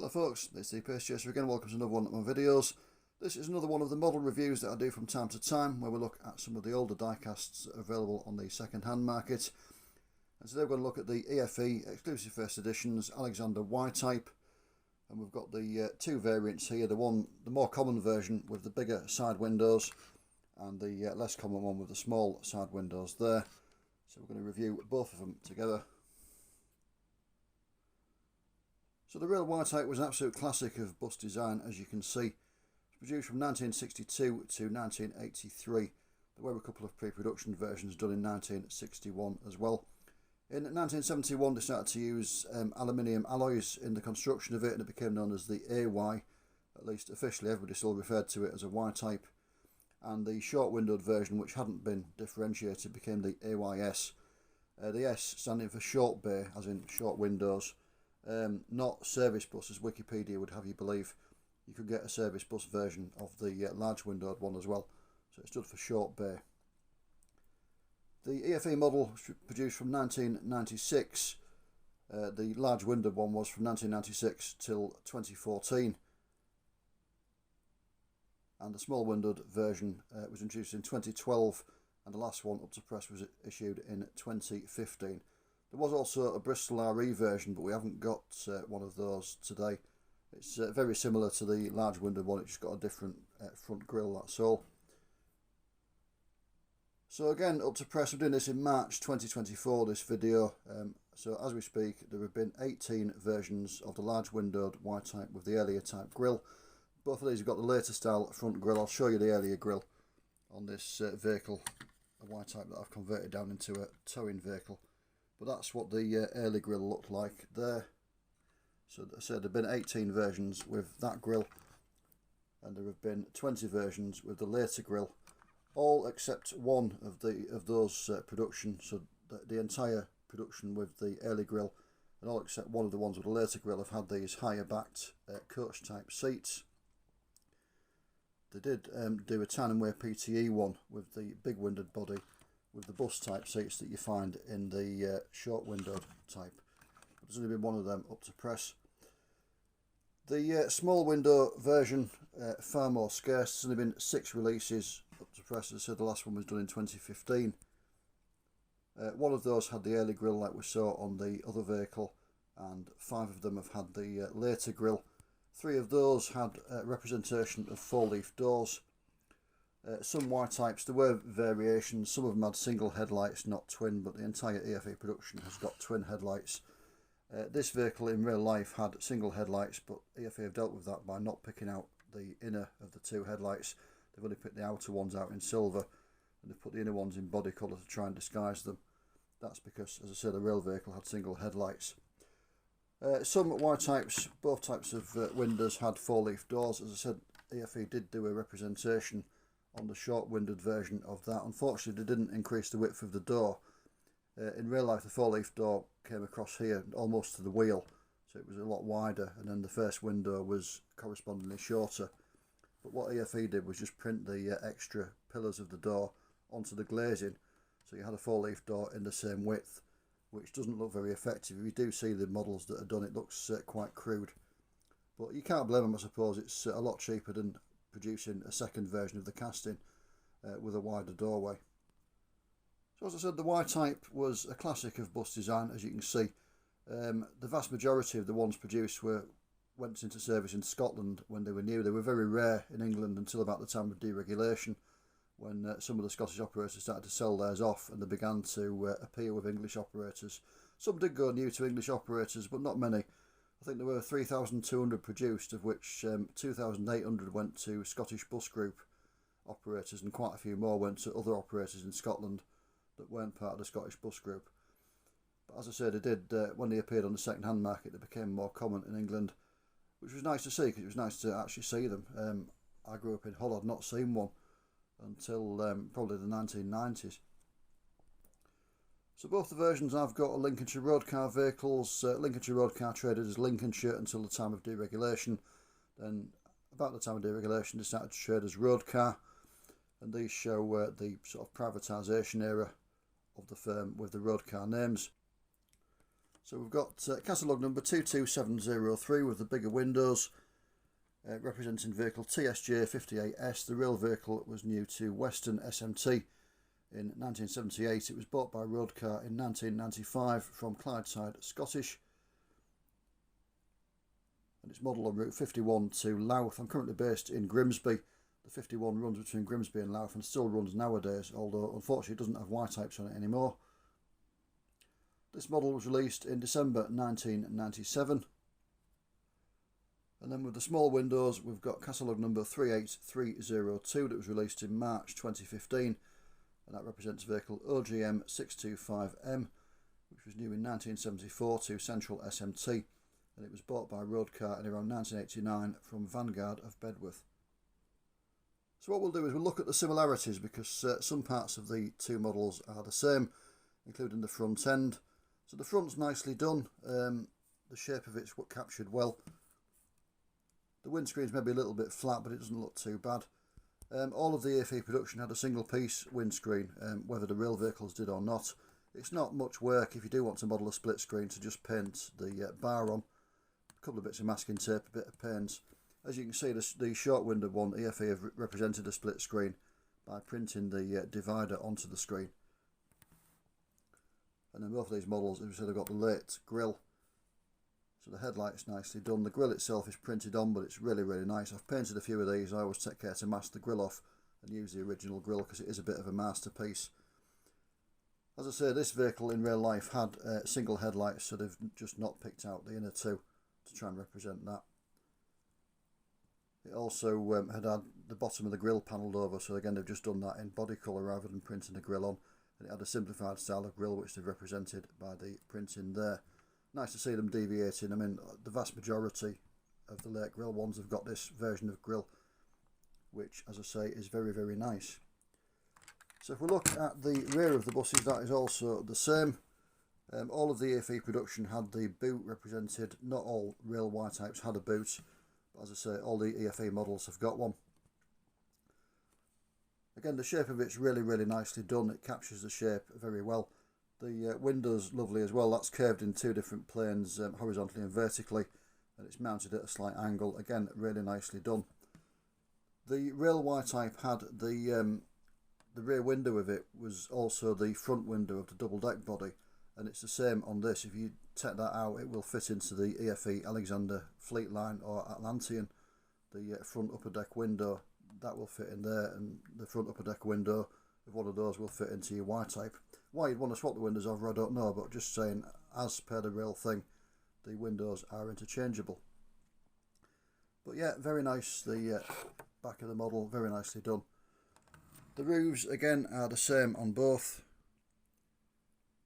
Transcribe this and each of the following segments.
Hello folks, it's the Pace Chaser again. Welcome to another one of my videos. This is another one of the model reviews that I do from time to time, where we look at some of the older diecasts available on the second-hand market. And today we're going to look at the EFE Exclusive First Editions Alexander Y-Type. And we've got the two variants here, the more common version with the bigger side windows, and the less common one with the small side windows there. So we're going to review both of them together. So the real Y-Type was an absolute classic of bus design, as you can see. It was produced from 1962 to 1983. There were a couple of pre-production versions done in 1961 as well. In 1971 they started to use aluminium alloys in the construction of it, and it became known as the AY. At least officially everybody still referred to it as a Y-Type. And the short windowed version, which hadn't been differentiated, became the AYS. The S standing for short bay, as in short windows. Not service bus, as Wikipedia would have you believe. You could get a service bus version of the large windowed one as well, so it stood for short bay. The EFE model was produced from 1996. The large windowed one was from 1996 till 2014, and the small windowed version was introduced in 2012, and the last one up to press was issued in 2015. There was also a Bristol RE version, but we haven't got one of those today. It's very similar to the large windowed one, it's just got a different front grille, that's all. So again, up to press, we're doing this in March 2024, this video. So as we speak, there have been 18 versions of the large windowed Y-Type with the earlier type grille. Both of these have got the later style front grille. I'll show you the earlier grille on this vehicle, a Y-Type that I've converted down into a towing vehicle. But that's what the early grille looked like there. So there have been 18 versions with that grille, and there have been 20 versions with the later grille, all except one of those production. So the entire production with the early grille, and all except one of the ones with the later grille, have had these higher backed coach type seats. They did do a tan and wear PTE one with the big windowed body, with the bus type seats that you find in the short windowed type. But there's only been one of them up to press. The small window version, far more scarce. There's only been 6 releases up to press. As I said, the last one was done in 2015. One of those had the early grille like we saw on the other vehicle, and 5 of them have had the later grille. 3 of those had representation of 4-leaf doors. Some Y-Types, there were variations. Some of them had single headlights, not twin, but the entire EFE production has got twin headlights. This vehicle in real life had single headlights, but EFE have dealt with that by not picking out the inner of the 2 headlights. They've only picked the outer ones out in silver, and they've put the inner ones in body colour to try and disguise them. That's because, as I said, the real vehicle had single headlights. Some Y-Types, both types of windows, had 4-leaf doors. As I said, EFE did do a representation on the short windowed version of that. Unfortunately, they didn't increase the width of the door. In real life, the 4-leaf door came across here almost to the wheel, so it was a lot wider, and then the first window was correspondingly shorter. But what EFE did was just print the extra pillars of the door onto the glazing, so you had a 4-leaf door in the same width, which doesn't look very effective. If you do see the models that are done, it looks quite crude. But you can't blame them, I suppose. It's a lot cheaper than producing a second version of the casting with a wider doorway. So as I said, the Y-Type was a classic of bus design, as you can see. The vast majority of the ones produced went into service in Scotland when they were new. They were very rare in England until about the time of deregulation, when some of the Scottish operators started to sell theirs off, and they began to appear with English operators. Some did go new to English operators, but not many. I think there were 3,200 produced, of which 2,800 went to Scottish Bus Group operators, and quite a few more went to other operators in Scotland that weren't part of the Scottish Bus Group. But as I said, it did, when they appeared on the second-hand market, they became more common in England, which was nice to see, because it was nice to actually see them. I grew up in Hull, I'd not seen one until probably the 1990s. So both the versions I've got are Lincolnshire Road Car vehicles. Lincolnshire Road Car traded as Lincolnshire until the time of deregulation. Then, about the time of deregulation, they started to trade as Road Car. And these show the sort of privatisation era of the firm with the Road Car names. So we've got catalogue number 22703 with the bigger windows, representing vehicle TSJ58S. The real vehicle was new to Western SMT in 1978. It was bought by Road Car in 1995 from Clydeside, Scottish. And it's modelled on Route 51 to Louth. I'm currently based in Grimsby. The 51 runs between Grimsby and Louth and still runs nowadays, although unfortunately it doesn't have Y types on it anymore. This model was released in December 1997. And then with the small windows, we've got catalogue number 38302 that was released in March 2015. And that represents vehicle OGM 625M, which was new in 1974 to Central SMT. And it was bought by Road Car in around 1989 from Vanguard of Bedworth. So what we'll do is we'll look at the similarities, because some parts of the two models are the same, including the front end. So the front's nicely done, the shape of it's captured well. The windscreen's maybe a little bit flat, but it doesn't look too bad. All of the EFE production had a single piece windscreen, whether the real vehicles did or not. It's not much work if you do want to model a split screen to just paint the bar on. A couple of bits of masking tape, a bit of paint. As you can see, the short window one, EFE have represented a split screen by printing the divider onto the screen. And then both of these models, as we said, have got the late grille. So the headlight's nicely done. The grille itself is printed on, but it's really, really nice. I've painted a few of these. I always take care to mask the grille off and use the original grille, because it is a bit of a masterpiece. As I say, this vehicle in real life had single headlights, so they've just not picked out the inner two to try and represent that. It also had the bottom of the grille panelled over, so again they've just done that in body colour rather than printing the grille on. And it had a simplified style of grille, which they've represented by the printing there. Nice to see them deviating. I mean, the vast majority of the late grille ones have got this version of grille, which, as I say, is very, very nice. So if we look at the rear of the buses, that is also the same. All of the EFE production had the boot represented. Not all real Y types had a boot, but as I say, all the EFE models have got one. Again, the shape of it's really, really nicely done. It captures the shape very well. The window's lovely as well. That's curved in two different planes, horizontally and vertically, and it's mounted at a slight angle. Again, really nicely done. The real Y type had the rear window of it was also the front window of the double deck body, and it's the same on this. If you take that out, it will fit into the EFE Alexander Fleetline or Atlantean. The front upper deck window, that will fit in there, and the front upper deck window of one of those will fit into your Y type. Why you'd want to swap the windows over, I don't know, but just saying, as per the real thing, the windows are interchangeable. But yeah, very nice. The back of the model, very nicely done. The roofs again are the same on both.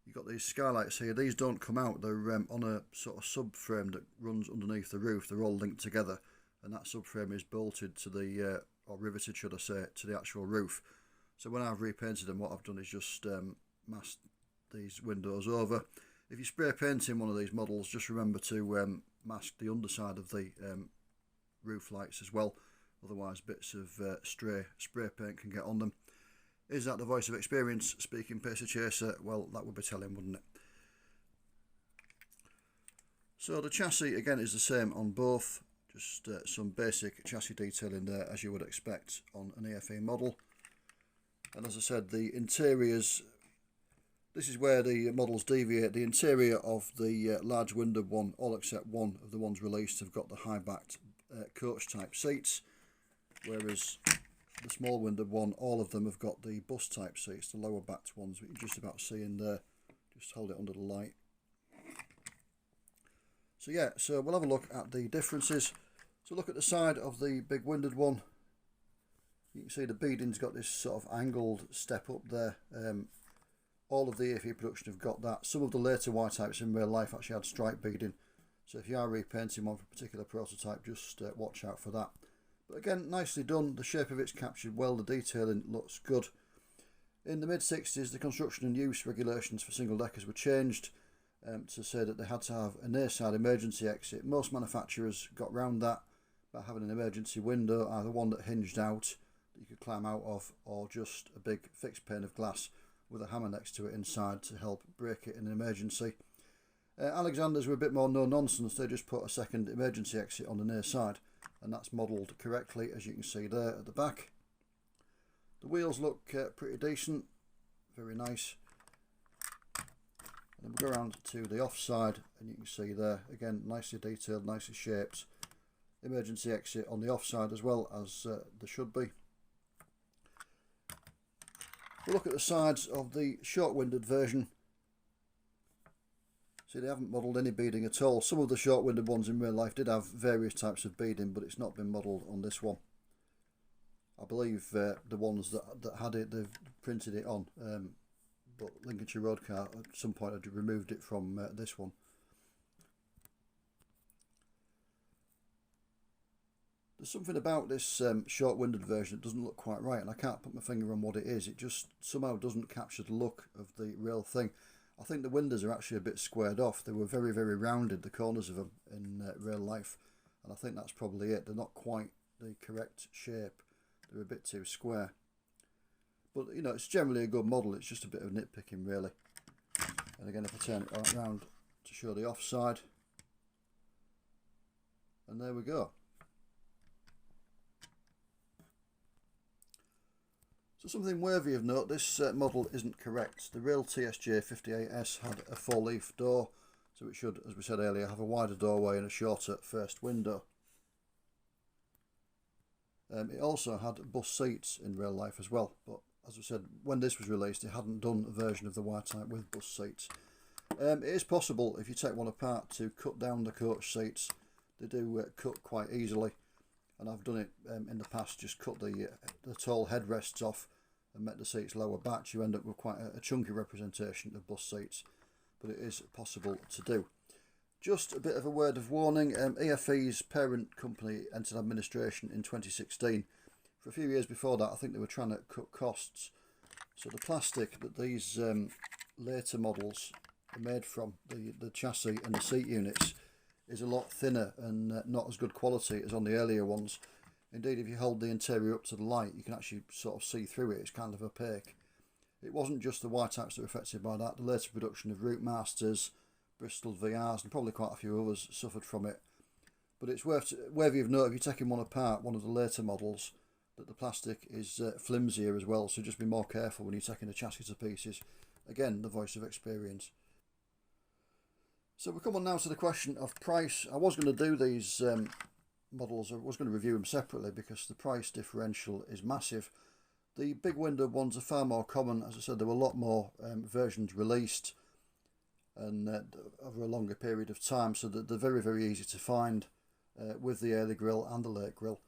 You've got these skylights here. These don't come out. They're on a sort of subframe that runs underneath the roof. They're all linked together, and that subframe is bolted to the or riveted, should I say, to the actual roof. So when I've repainted them, what I've done is just masked these windows over. If you spray paint in one of these models, just remember to mask the underside of the roof lights as well. Otherwise, bits of spray paint can get on them. Is that the voice of experience speaking, Pacer Chaser? Well, that would be telling, wouldn't it? So the chassis again is the same on both. Just some basic chassis detailing there, as you would expect on an EFE model. And as I said, the interiors, this is where the models deviate. The interior of the large windowed one, all except one of the ones released, have got the high-backed coach type seats, whereas the small windowed one, all of them have got the bus type seats, the lower backed ones, which you can just about see in there. Just hold it under the light. So yeah, so we'll have a look at the differences. So look at the side of the big windowed one. You can see the beading's got this sort of angled step up there. All of the EFE production have got that. Some of the later Y types in real life actually had stripe beading. So if you are repainting one for a particular prototype, just watch out for that. But again, nicely done. The shape of it's captured well. The detailing looks good. In the mid-60s, the construction and use regulations for single deckers were changed to say that they had to have a near side emergency exit. Most manufacturers got round that by having an emergency window, either one that hinged out that you could climb out of, or just a big fixed pane of glass with a hammer next to it inside to help break it in an emergency. Alexanders were a bit more no nonsense. They just put a second emergency exit on the near side, and that's modelled correctly, as you can see there at the back. The wheels look pretty decent, very nice. And then we go around to the offside, and you can see there again, nicely detailed, nicely shaped. Emergency exit on the offside as well, as there should be. We'll look at the sides of the short-winded version. See, they haven't modelled any beading at all. Some of the short-winded ones in real life did have various types of beading, but it's not been modelled on this one. I believe the ones that had it, they've printed it on, but Lincolnshire Road Car at some point had removed it from this one. There's something about this short-winded version that doesn't look quite right, and I can't put my finger on what it is. It just somehow doesn't capture the look of the real thing. I think the windows are actually a bit squared off. They were very, very rounded, the corners of them, in real life. And I think that's probably it. They're not quite the correct shape. They're a bit too square. But, you know, it's generally a good model. It's just a bit of nitpicking, really. And again, if I turn it around to show the offside. And there we go. So something worthy of note, this model isn't correct. The real TSJ 58S had a 4-leaf door, so it should, as we said earlier, have a wider doorway and a shorter first window. It also had bus seats in real life as well, but as I said, when this was released, it hadn't done a version of the Y-Type with bus seats. It is possible, if you take one apart, to cut down the coach seats. They do cut quite easily, and I've done it in the past, just cut the tall headrests off and make the seats lower back. You end up with quite a chunky representation of bus seats, but it is possible to do. Just a bit of a word of warning, EFE's parent company entered administration in 2016. For a few years before that, I think they were trying to cut costs. So the plastic that these later models are made from, the chassis and the seat units, is a lot thinner and not as good quality as on the earlier ones. Indeed, if you hold the interior up to the light, you can actually sort of see through it. It's kind of opaque. It wasn't just the Y-Types that were affected by that. The later production of Route Masters, Bristol VRs, and probably quite a few others suffered from it. But it's worthy of note, if you're taking one apart, one of the later models, that the plastic is flimsier as well, so just be more careful when you're taking the chassis to pieces. Again, the voice of experience. So we come on now to the question of price. I was going to do these models, I was going to review them separately because the price differential is massive. The big window ones are far more common. As I said, there were a lot more versions released and over a longer period of time, so that they're very, very easy to find with the early grille and the late grille.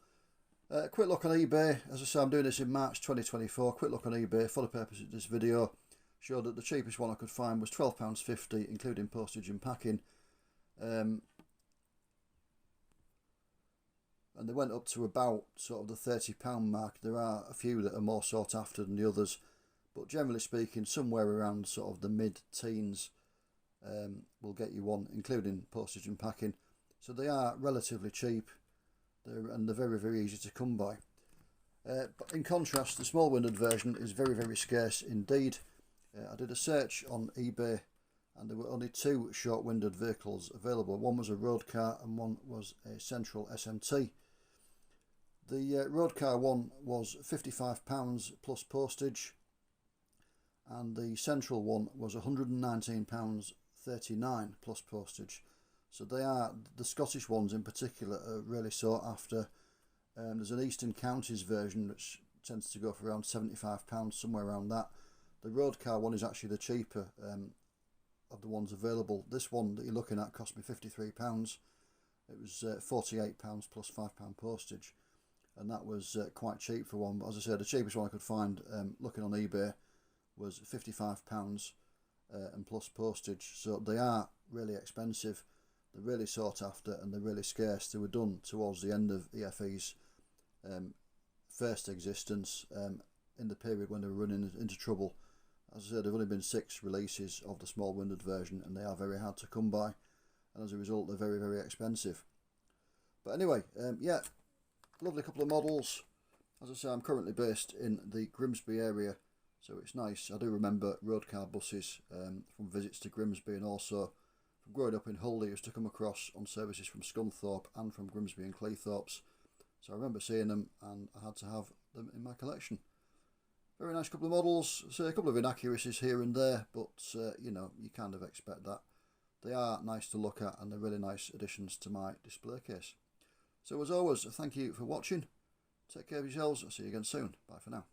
Quick look on eBay. As I say, I'm doing this in March 2024. Quick look on eBay for the purpose of this video showed that the cheapest one I could find was £12.50, including postage and packing. And they went up to about sort of the £30 mark. There are a few that are more sought after than the others, but generally speaking, somewhere around sort of the mid-teens will get you one, including postage and packing. So they are relatively cheap, and they're very, very easy to come by. But in contrast, the small-winded version is very, very scarce indeed. I did a search on eBay, and there were only 2 short-winded vehicles available. One was a road car and one was a central SMT. The road car one was £55 plus postage, and the central one was £119.39 plus postage. So they are, the Scottish ones in particular, are really sought after. There's an Eastern Counties version which tends to go for around £75, somewhere around that. The road car one is actually the cheaper of the ones available. This one that you're looking at cost me £53. It was £48 plus £5 postage, and that was quite cheap for one. But as I said, the cheapest one I could find looking on eBay was £55 and plus postage. So they are really expensive. They're really sought after and they're really scarce. They were done towards the end of EFE's first existence, in the period when they were running into trouble. As I said, there have only been 6 releases of the small-winded version, and they are very hard to come by, and as a result they're very, very expensive. But anyway, yeah, lovely couple of models. As I say, I'm currently based in the Grimsby area, so it's nice. I do remember road car buses from visits to Grimsby, and also growing up in Hull, they used to come across on services from Scunthorpe and from Grimsby and Cleethorpes. So I remember seeing them and I had to have them in my collection. Very nice couple of models, so a couple of inaccuracies here and there, but you know, you kind of expect that. They are nice to look at and they're really nice additions to my display case. So as always, thank you for watching. Take care of yourselves. I'll see you again soon. Bye for now.